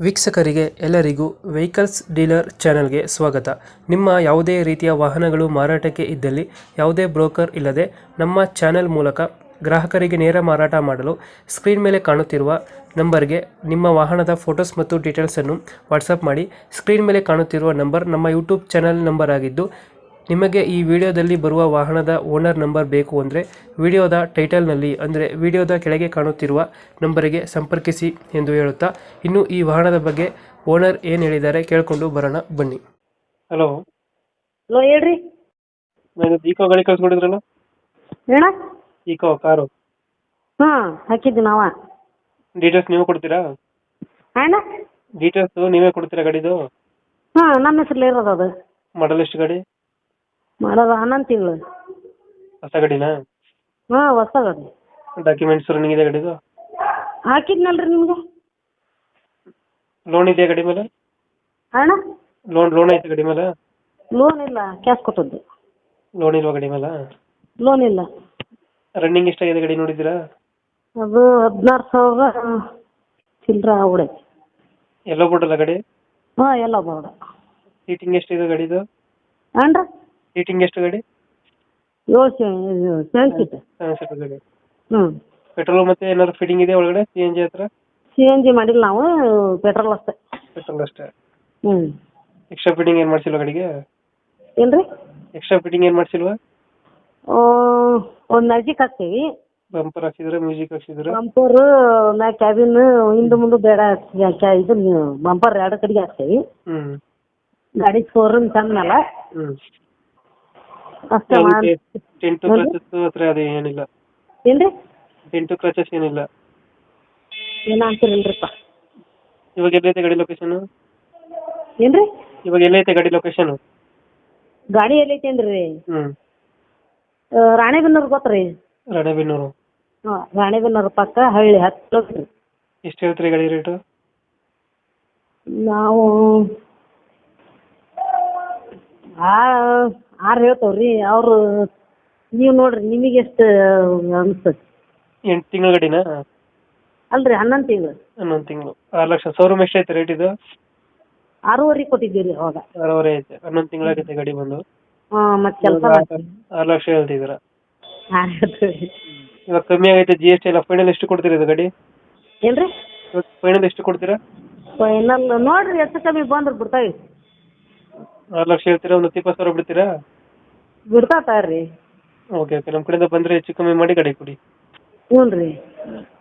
ವೀಕ್ಷಕರಿಗೆ ಎಲ್ಲರಿಗೂ vehicles dealer ಚಾನೆಲ್ಗೆ ಸ್ವಾಗತ. ನಿಮ್ಮ ಯಾವುದೇ ರೀತಿಯ ವಾಹನಗಳು ಮಾರಾಟಕ್ಕೆ ಇದ್ದಲ್ಲಿ ಯಾವುದೇ ಬ್ರೋಕರ್ ಇಲ್ಲದೆ ನಮ್ಮ ಚಾನೆಲ್ ಮೂಲಕ ಗ್ರಾಹಕರಿಗೆ ನೇರ ಮಾರಾಟ ಮಾಡಲು ಸ್ಕ್ರೀನ್ ಮೇಲೆ ಕಾಣುತ್ತಿರುವ ನಂಬರ್ಗೆ ನಿಮ್ಮ ವಾಹನದ ಫೋಟೋಸ್ ಮತ್ತು ಡೀಟೇಲ್ಸನ್ನು ವಾಟ್ಸಪ್ ಮಾಡಿ. ಸ್ಕ್ರೀನ್ ಮೇಲೆ ಕಾಣುತ್ತಿರುವ ನಂಬರ್ ನಮ್ಮ ಯೂಟ್ಯೂಬ್ ಚಾನೆಲ್ ನಂಬರ್ ಆಗಿದ್ದು, ನಿಮಗೆ ಈ ವಿಡಿಯೋದಲ್ಲಿ ಬರುವ ವಾಹನದ ಓನರ್ ನಂಬರ್ ಬೇಕು ಅಂದರೆ ವಿಡಿಯೋದ ಟೈಟಲ್ನಲ್ಲಿ ಅಂದರೆ ವಿಡಿಯೋದ ಕೆಳಗೆ ಕಾಣುತ್ತಿರುವ ನಂಬರಿಗೆ ಸಂಪರ್ಕಿಸಿ ಎಂದು ಹೇಳುತ್ತಾ, ಇನ್ನು ಈ ವಾಹನದ ಬಗ್ಗೆ ಓನರ್ ಏನು ಹೇಳಿದ್ದಾರೆ ಕೇಳಿಕೊಂಡು ಬರೋಣ ಬನ್ನಿ. ಹಲೋ ಹಲೋ ಹೇಳ್ರಿ. ನಾನು ಈಕೋ ಗಾಡಿ ಕಳ್ಸ್ಕೊಡಿದ್ರಲ್ಲ, ಏನ ಈಕೋ ಕಾರು ಹಾಕಿದ್ವಿ ನಾವ. ಡೀಟೇಲ್ಸ್ ನೀವು ಕೊಡ್ತೀರಾ? ಅಣ್ಣ ಡೀಟೇಲ್ಸ್ ನೀವೇ ಕೊಡ್ತೀರಾ ಗಾಡಿದು? ನಮ್ಮ ಹೆಸರಲ್ಲಿ ಇರೋದು ಅದು. ಮಾಡಲ್ ಎಷ್ಟು ಗಾಡಿ? ಮಾಡೋದು 11 ತಿಂಗಳು. ಹೊಸ ಗಾಡಿನಾ? ಹೊಸ ಗಾಡಿ. ಡಾಕ್ಯುಮೆಂಟ್ಸ್ ರನ್ನಿಂಗ್ ಇದೆ ಗಾಡಿದು? ಹಾಕಿದ್ನಲ್ರಿ ನಿಮ್ಗೆ. ಲೋನ್ ಇದೆಯಾ ಗಾಡಿ ಮೇಲೆ? ಅಣ್ಣ ಲೋನ್ ಐತೆ ಗಾಡಿ ಮೇಲೆ? ಲೋನ್ ಇಲ್ಲ, ಕ್ಯಾಶ್ ಕೊಟ್ಟದ್ದು. ಲೋನ್ ಇಲ್ವಾ ಗಾಡಿ ಮೇಲೆ? ಲೋನ್ ಇಲ್ಲ. ರನ್ನಿಂಗ್ ಎಷ್ಟಾಗಿದೆ ಗಾಡಿ ನೋಡಿದ್ದೀರಾ? ಅದು 16,000 ಚಿಲ್ಲರ ಹೊಡೈತಿ. ಎಲ್ಲೋ ಬಿಡಲ್ಲ ಗಾಡಿ? ಎಲ್ಲ ಬೋರ್ಡ. ಸೀಟಿಂಗ್ ಎಷ್ಟಿದೆ ಗಾಡಿದು? ಅಣ್ಣ ಸೀಟಿಂಗ್ ಎಷ್ಟು ಗಾಡಿ? 7 ಸೀಟ್. 7 ಸೀಟ್ ಗಾಡಿ. ಹ್ಞೂ. ಪೆಟ್ರೋಲ್ ಮತ್ತೆ ಏನಾದ್ರು ಫಿಟ್ಟಿಂಗ್ ಇದೆ ಒಳಗಡೆ? CNG ಹತ್ರ? CNG ಮಾಡಿಲ್ಲ ನಾವು, ಪೆಟ್ರೋಲ್ ಅಷ್ಟೇ. ಪೆಟ್ರೋಲ್ ಅಷ್ಟೇ. ಹ್ಞೂ. ಎಕ್ಸ್ಟ್ರಾ ಫಿಟ್ಟಿಂಗ್ ಏನು ಮಾಡಿಸಿಲ್ವಾ ಗಾಡಿಗೆ? ಏನ್ರಿ? ಎಕ್ಸ್ಟ್ರಾ ಫಿಟ್ಟಿಂಗ್ ಏನು ಮಾಡಿಸಿಲ್ವಾ? ಒಂದು ಮ್ಯಾಜಿಕ್ ಹಾಕ್ತೀವಿ. ಬಂಪರ್ ಹಾಕ್ಸಿದ್ರೆ, ಮ್ಯೂಸಿಕ್ ಹಾಕ್ಸಿದ್ರೆ? ಬಂಪರು ಮ್ಯಾಗ ಕ್ಯಾಬಿನ್ ಹಿಂದೆ ಮುಂದೆ ಬೇಡ, ಇದು ಬಂಪರ್ 2 ಕಡೆಗೆ ಹಾಕ್ತೀವಿ. ಗಾಡಿ ಶೋರೂಮ್ ಚಂದ ಅಷ್ಟೇ ಮಾಡಿ. ಟೆಂಟು ಕ್ರಚಸ್ ಹತ್ರ ಅದು ಏನಿಲ್ಲ? ಏನ್ರಿ? ಟೆಂಟು ಕ್ರಚಸ್ ಏನಿಲ್ಲ? ಏನ ಅಂತೀರಲ್ರಿಪ್ಪ. ಇವಾಗ ಎಲ್ಲೈತೆ ಗಾಡಿ ಲೊಕೇಶನ್? ಏನ್ರಿ? ಇವಾಗ ಎಲ್ಲೈತೆ ಗಾಡಿ ಲೊಕೇಶನ್? ಗಾಡಿ ಎಲ್ಲೈತಿ ಅಂದ್ರಿ? ರಾಣೆಬೆನ್ನೂರು ಗೊತ್ತ್ರಿ? ರಾಣೆಬೆನ್ನೂರು. ರಾಣೆಬೆನ್ನೂರು ಪಕ್ಕ ಹಳ್ಳಿ 10 ಕಿಲೋಮೀಟರ್. ಎಷ್ಟು ಹೇಳ್ತೀರಿ ಗಾಡಿ ರೇಟು? ನಾವು 6 ಹೇಳ್ತೇವ್ರಿ. ಅವರು ನೀವು ನೋಡ್ರಿ, ನಿಮಗೆ ಎಷ್ಟು ಅನ್ಸ್ತದೆ? 8 ತಿಂಗಳ ಗಾಡಿನಾ? ಅಲ್ರಿ 11 ತಿಂಗಳು. 11 ತಿಂಗಳು 6 ಲಕ್ಷ. ಶೋರೂಮ್ ಎಷ್ಟೈತೆ ರೇಟ್ ಇದು? 6.5 ಕೊಟ್ಟಿದ್ದೀರಿ ಅವಾಗ. 6.5 ಐತೆ. 11 ತಿಂಗಳಾಗೈತೆ ಗಾಡಿ ಬಂದು. ಮತ್ತೆ ಕೆಲಸ 6 ಲಕ್ಷ ಹೇಳ್ತಿದ್ದೀರಾ? ಹೇಳ್ತೀವಿ. ಇವಾಗ ಕಮ್ಮಿ ಆಗೈತೆ GST ಎಲ್ಲ. ಫೈನಲ್ ಎಷ್ಟು ಕೊಡ್ತೀರಾ ಇದು ಗಾಡಿ? ಏನ್ರಿ? ಇವಾಗ ಫೈನಲ್ ಎಷ್ಟು ಕೊಡ್ತೀರಾ? ಫೈನಲ್ ನೋಡ್ರಿ, ಹೆಚ್ಚು ಕಮ್ಮಿ ಬಂದ್ರೆ ಬಿಡ್ತಾವಿ. 6 ಲಕ್ಷ ಹೇಳ್ತೀರಾ, ಒಂದು 20,000 ಬಿಡ್ತೀರಾ? ಬಿಡ್ತಾವ್ರಿ. ಓಕೆ, ನಮ್ಮ ಕಡೆಯಿಂದ ಬಂದರೆ ಹೆಚ್ಚು ಕಮ್ಮಿ ಮಾಡಿ ಗಾಡಿ ಕೊಡಿ. ಹ್ಞೂ ರೀ.